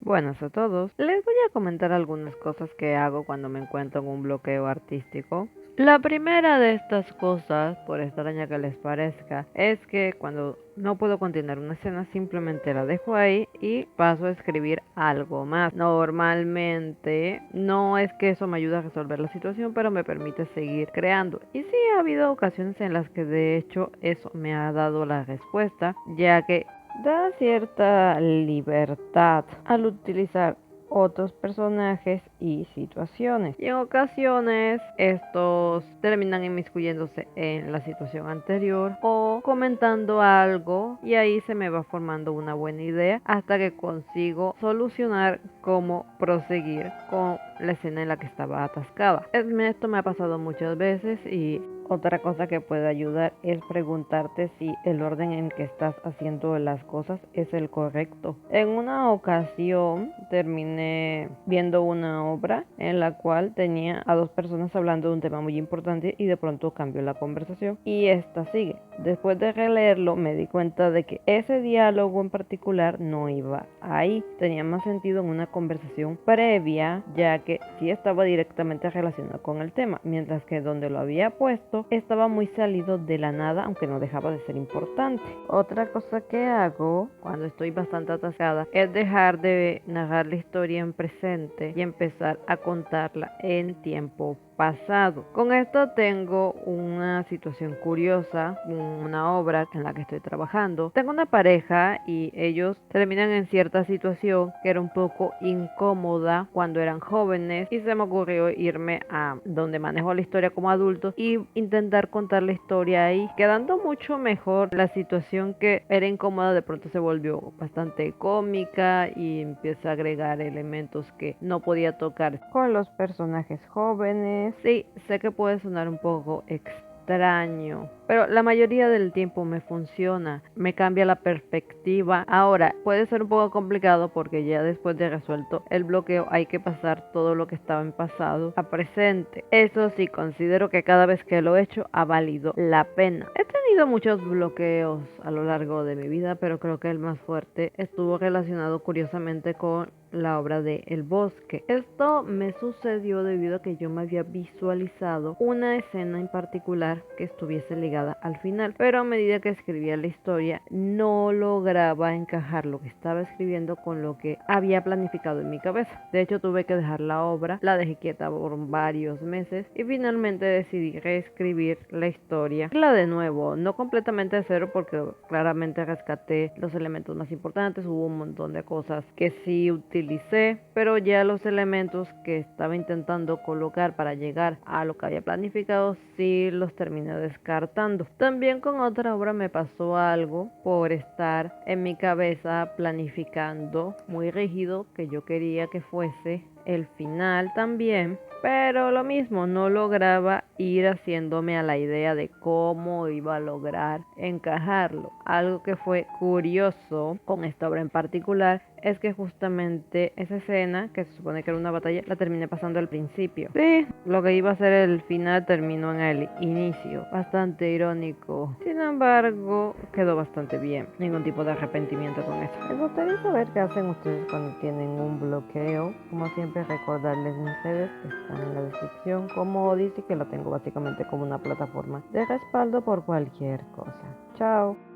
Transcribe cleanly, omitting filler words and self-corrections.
Buenas a todos. Les voy a comentar algunas cosas que hago cuando me encuentro en un bloqueo artístico. La primera de estas cosas, por extraña que les parezca, es que cuando no puedo continuar una escena simplemente la dejo ahí y paso a escribir algo más. Normalmente no es que eso me ayude a resolver la situación, pero me permite seguir creando. Y sí ha habido ocasiones en las que de hecho eso me ha dado la respuesta, ya que da cierta libertad al utilizar otros personajes y situaciones. Y en ocasiones estos terminan inmiscuyéndose en la situación anterior o comentando algo y ahí se me va formando una buena idea hasta que consigo solucionar cómo proseguir con la escena en la que estaba atascada. Esto me ha pasado muchas veces y otra cosa que puede ayudar es preguntarte si el orden en que estás haciendo las cosas es el correcto. En una ocasión terminé viendo una obra en la cual tenía a dos personas hablando de un tema muy importante y de pronto cambió la conversación y esta sigue. Después de releerlo me di cuenta de que ese diálogo en particular no iba ahí. Tenía más sentido en una conversación previa, ya que sí estaba directamente relacionado con el tema, mientras que donde lo había puesto estaba muy salido de la nada, aunque no dejaba de ser importante. Otra cosa que hago cuando estoy bastante atascada es dejar de narrar la historia en presente y empezar a contarla en tiempo pasado. Con esto tengo una situación curiosa, una obra en la que estoy trabajando. Tengo una pareja y ellos terminan en cierta situación que era un poco incómoda cuando eran jóvenes y se me ocurrió irme a donde manejo la historia como adulto y intentar contar la historia ahí, quedando mucho mejor. La situación que era incómoda de pronto se volvió bastante cómica y empieza a agregar elementos que no podía tocar con los personajes jóvenes. Sí, sé que puede sonar un poco extraño, pero la mayoría del tiempo me funciona, me cambia la perspectiva. Ahora, puede ser un poco complicado porque ya después de resuelto el bloqueo hay que pasar todo lo que estaba en pasado a presente. Eso sí, considero que cada vez que lo he hecho ha valido la pena. He tenido muchos bloqueos a lo largo de mi vida, pero creo que el más fuerte estuvo relacionado curiosamente con la obra de El Bosque. Esto me sucedió debido a que yo me había visualizado una escena en particular que estuviese ligada al final, pero a medida que escribía la historia no lograba encajar lo que estaba escribiendo con lo que había planificado en mi cabeza. De hecho, tuve que dejar la obra, la dejé quieta por varios meses y finalmente decidí reescribir la historia, la de nuevo, no completamente de cero porque claramente rescaté los elementos más importantes. Hubo un montón de cosas que sí utilicé, pero ya los elementos que estaba intentando colocar para llegar a lo que había planificado sí los terminé descartando. También con otra obra me pasó algo por estar en mi cabeza planificando muy rígido que yo quería que fuese el final también, pero lo mismo, no lograba ir haciéndome a la idea de cómo iba a lograr encajarlo. Algo que fue curioso con esta obra en particular es que justamente esa escena, que se supone que era una batalla, la terminé pasando al principio. Sí, lo que iba a ser el final terminó en el inicio. Bastante irónico. Sin embargo, quedó bastante bien. Ningún tipo de arrepentimiento con eso. Me gustaría saber qué hacen ustedes cuando tienen un bloqueo. Como siempre, recordarles mis redes que están en la descripción, como Odyssey, que lo tengo básicamente como una plataforma de respaldo por cualquier cosa. Chao.